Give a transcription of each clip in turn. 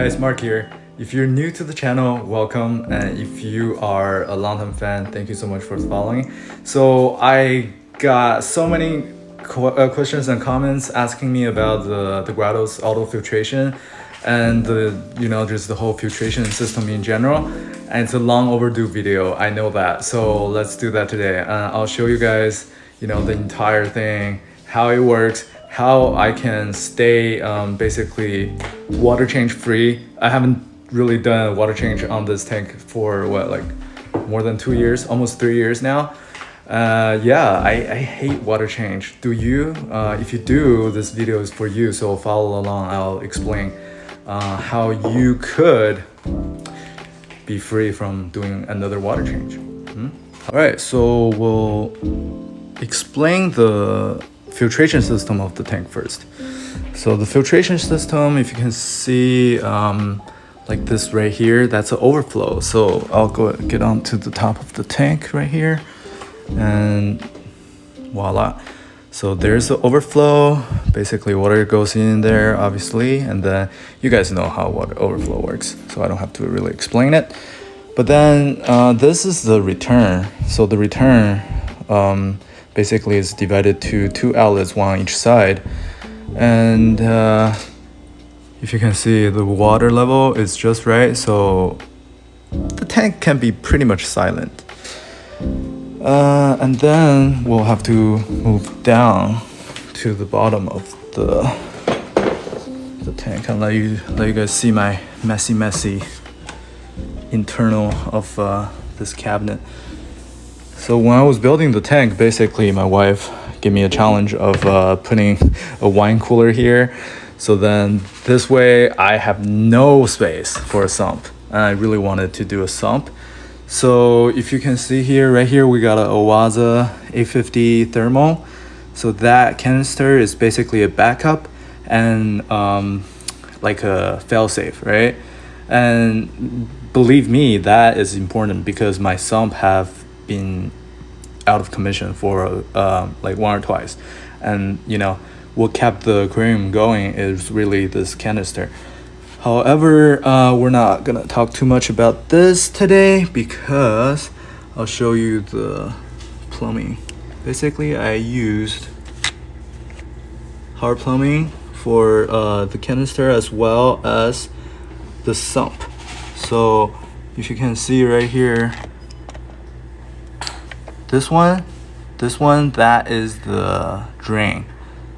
Guys, Mark here. If you're new to the channel, welcome, and if you are a long-time fan, thank you so much for following. So I got so many questions and comments asking me about the Grotto's auto filtration and just the whole filtration system in general. And it's a long overdue video, I know that. So let's do that today. I'll show you guys, the entire thing, how it works, how I can stay basically water change free. I haven't really done a water change on this tank for more than 2 years, almost 3 years now. I hate water change. Do you? If you do, this video is for you, so follow along. I'll explain how you could be free from doing another water change. All right, so we'll explain the filtration system of the tank first. So the filtration system, if you can see like this right here, that's an overflow. So I'll go get onto the top of the tank right here, and voila. So there's the overflow. Basically water goes in there, obviously, and then you guys know how water overflow works, so I don't have to really explain it. But then this is the return. So the return basically is divided to 2 outlets, one on each side. And if you can see, the water level is just right, so the tank can be pretty much silent. And then we'll have to move down to the bottom of the tank and let you guys see my messy internal of this cabinet. So when I was building the tank, basically my wife gave me a challenge of putting a wine cooler here. So then this way I have no space for a sump, and I really wanted to do a sump. So if you can see here, right here, we got a Owaza 850 thermal. So that canister is basically a backup and like a fail-safe, right? And believe me, that is important because my sump have been out of commission for like 1 or twice, and what kept the aquarium going is really this canister. However, we're not gonna talk too much about this today because I'll show you the plumbing. Basically, I used hard plumbing for the canister as well as the sump. So if you can see right here, this one, that is the drain.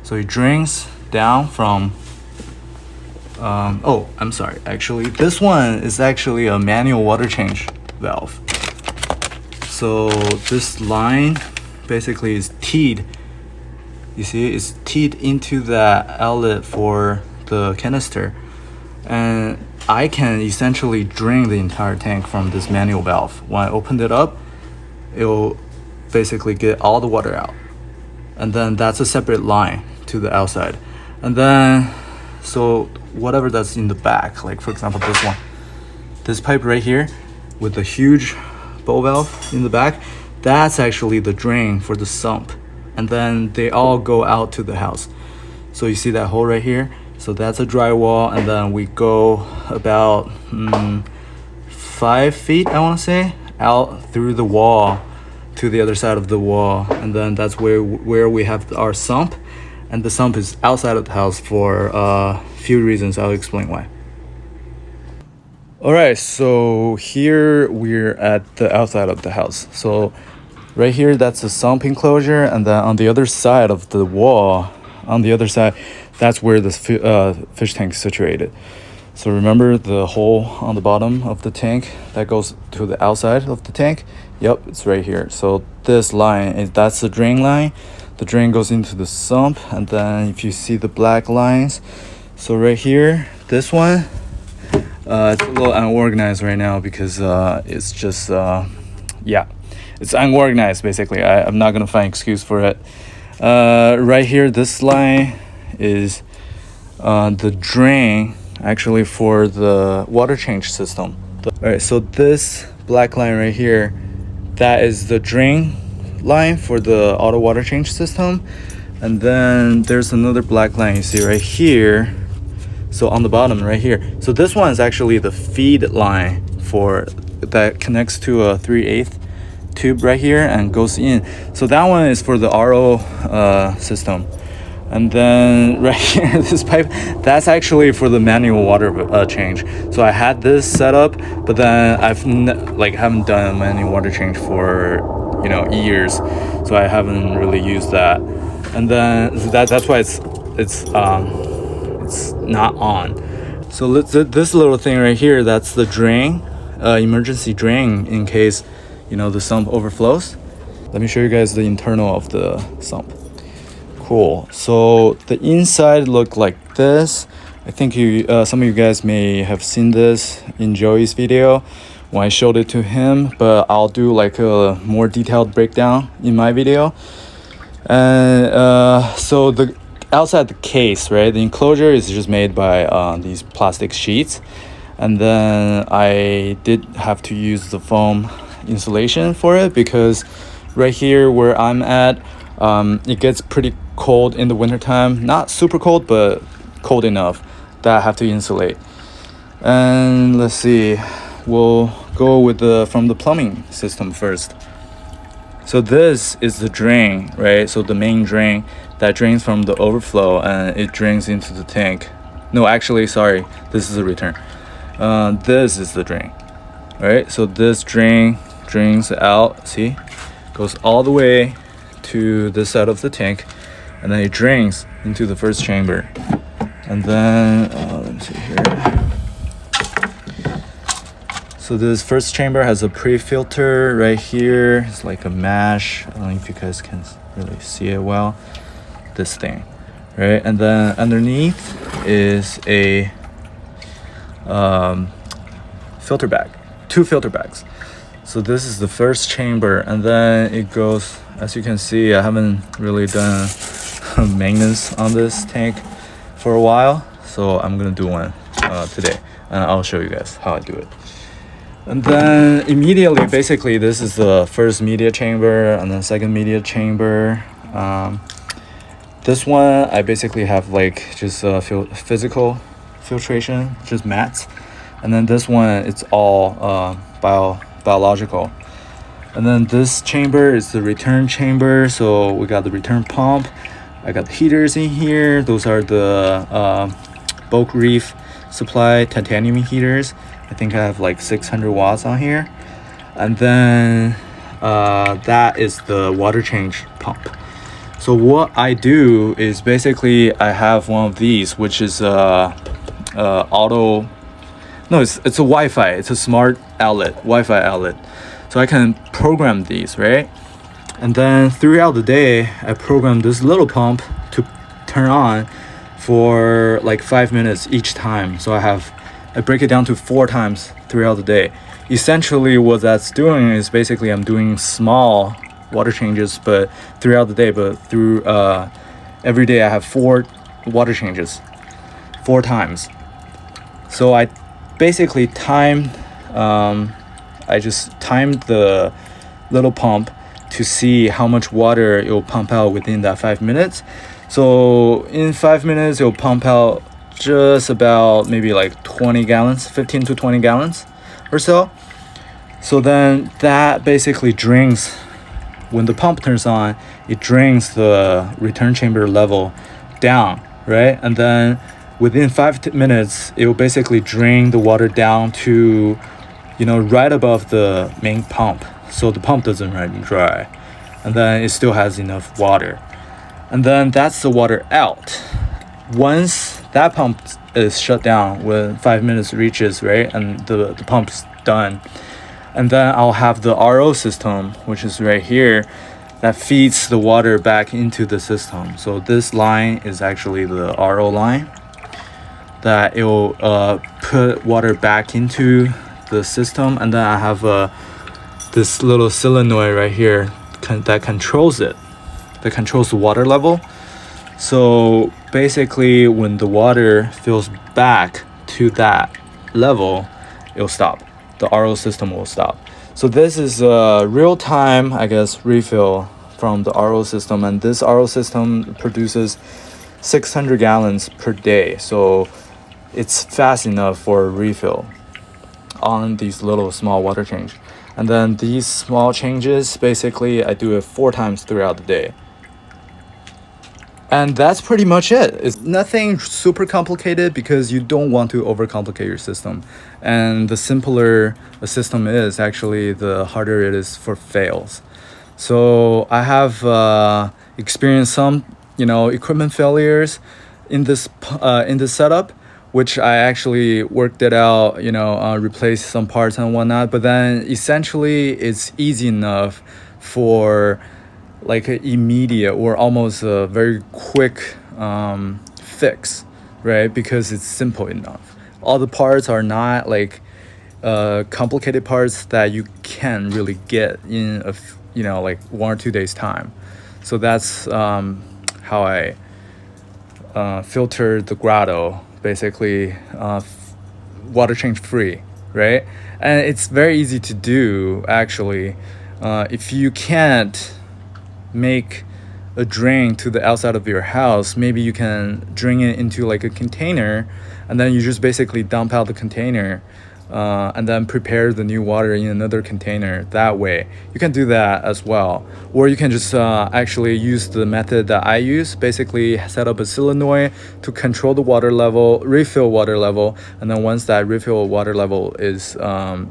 So it drains down from I'm sorry, actually this one is actually a manual water change valve. So this line basically is teed, you see, it's teed into the outlet for the canister, and I can essentially drain the entire tank from this manual valve. When I opened it up, it'll basically get all the water out, and then that's a separate line to the outside. And then so whatever that's in the back, like for example this pipe right here with the huge bowl valve in the back, that's actually the drain for the sump, and then they all go out to the house. So you see that hole right here, so that's a drywall, and then we go about 5 feet, I want to say, out through the wall to the other side of the wall, and then that's where we have our sump. And the sump is outside of the house for a few reasons. I'll explain why. All right, so here we're at the outside of the house. So right here, that's the sump enclosure, and then on the other side of the wall, that's where the fish tank is situated. So remember the hole on the bottom of the tank that goes to the outside of the tank? Yep, it's right here. So this line, that's the drain line. The drain goes into the sump, and then if you see the black lines, so right here, this one, it's a little unorganized right now because it's just, it's unorganized basically. I'm not gonna find excuse for it. Right here, this line is the drain actually for the water change system. All right, so this black line right here, that is the drain line for the auto water change system. And then there's another black line you see right here, So on the bottom right here. So this one is actually the feed line for that connects to a 3/8 tube right here and goes in. So that one is for the RO system. And then right here, this pipe, that's actually for the manual water change. So I had this set up, but then I've haven't done a manual water change for years, so I haven't really used that. And then that's why it's not on. So this little thing right here, that's the drain, emergency drain in case the sump overflows. Let me show you guys the internal of the sump. Cool. So the inside look like this. I think some of you guys may have seen this in Joey's video when I showed it to him, but I'll do like a more detailed breakdown in my video. And so the outside the case, right, the enclosure is just made by these plastic sheets, and then I did have to use the foam insulation for it because right here where I'm at, it gets pretty cold in the wintertime. Not super cold, but cold enough that I have to insulate. And let's see, we'll go with from the plumbing system first. So this is the drain, right? So the main drain that drains from the overflow and it drains into the tank. No, actually, sorry, this is a return. This is the drain, right? So this drain drains out, see, goes all the way to this side of the tank, and then it drains into the first chamber. And then let me see here. So this first chamber has a pre-filter right here. It's like a mesh. I don't know if you guys can really see it well. This thing, right? And then underneath is a filter bag, 2 filter bags. So this is the first chamber, and then it goes, as you can see, I haven't really done maintenance on this tank for a while, so I'm gonna do one today, and I'll show you guys how I do it. And then immediately, basically, this is the first media chamber and then second media chamber. This one I basically have like just physical filtration, just mats, and then this one it's all biological. And then this chamber is the return chamber, so we got the return pump. I got the heaters in here. Those are the bulk reef supply titanium heaters. I think I have like 600 watts on here. And then that is the water change pump. So what I do is basically I have one of these, which is auto. No, it's a Wi-Fi. It's a smart outlet, Wi-Fi outlet. So I can program these, right? And then throughout the day, I program this little pump to turn on for like 5 minutes each time. So I break it down to 4 times throughout the day. Essentially what that's doing is basically I'm doing small water changes but throughout the day, but through every day I have 4 water changes 4 times. So I basically I just timed the little pump to see how much water it will pump out within that 5 minutes. So in 5 minutes it will pump out just about maybe like 20 gallons, 15 to 20 gallons or so. So then that basically drains, when the pump turns on, it drains the return chamber level down, right? And then within 5 minutes, it will basically drain the water down to, right above the main pump. So the pump doesn't run dry. And then it still has enough water. And then that's the water out. Once that pump is shut down when 5 minutes reaches, right? And the pump's done. And then I'll have the RO system, which is right here, that feeds the water back into the system. So this line is actually the RO line that it will put water back into the system. And then I have this little solenoid right here that controls it, that controls the water level. So basically when the water fills back to that level, it'll stop. The RO system will stop. So this is a real-time, I guess, refill from the RO system, and this RO system produces 600 gallons per day. So it's fast enough for a refill on these little small water change. And then these small changes, basically I do it 4 times throughout the day. And that's pretty much it. It's nothing super complicated because you don't want to overcomplicate your system. And the simpler a system is, actually, the harder it is for fails. So I have experienced some, equipment failures in this setup, which I actually worked it out, replaced some parts and whatnot. But then essentially it's easy enough for like an immediate or almost a very quick fix, right? Because it's simple enough. All the parts are not like complicated parts that you can really get in like 1 or 2 days time. So that's how I filtered the Grotto, basically water change free, right? And it's very easy to do, actually. If you can't make a drain to the outside of your house, maybe you can drain it into like a container, and then you just basically dump out the container and then prepare the new water in another container. That way you can do that as well. Or you can just actually use the method that I use, basically set up a solenoid to control the water level, refill water level, and then once that refill water level is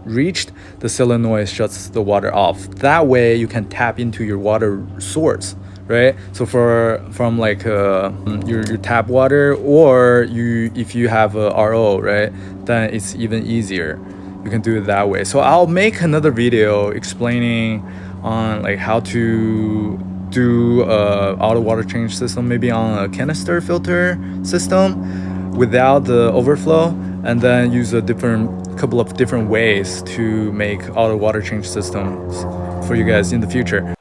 reached, the solenoid shuts the water off. That way you can tap into your water source, right? So from like your tap water, or if you have a RO, right, then it's even easier. You can do it that way. So I'll make another video explaining on like how to do auto water change system, maybe on a canister filter system without the overflow, and then use a couple of different ways to make auto water change systems for you guys in the future.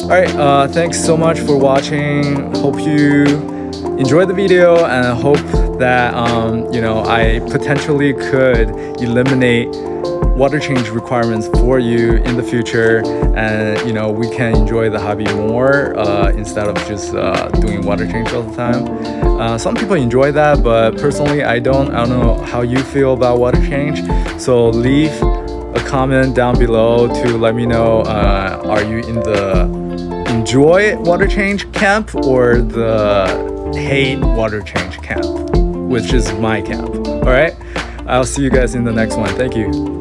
Alright, thanks so much for watching. Hope you enjoyed the video, and I hope that I potentially could eliminate water change requirements for you in the future, and we can enjoy the hobby more instead of just doing water change all the time. Some people enjoy that, but personally I don't know how you feel about water change. So leave a comment down below to let me know, are you in the enjoy water change camp or the hate water change camp, which is my camp. All right, I'll see you guys in the next one. Thank you.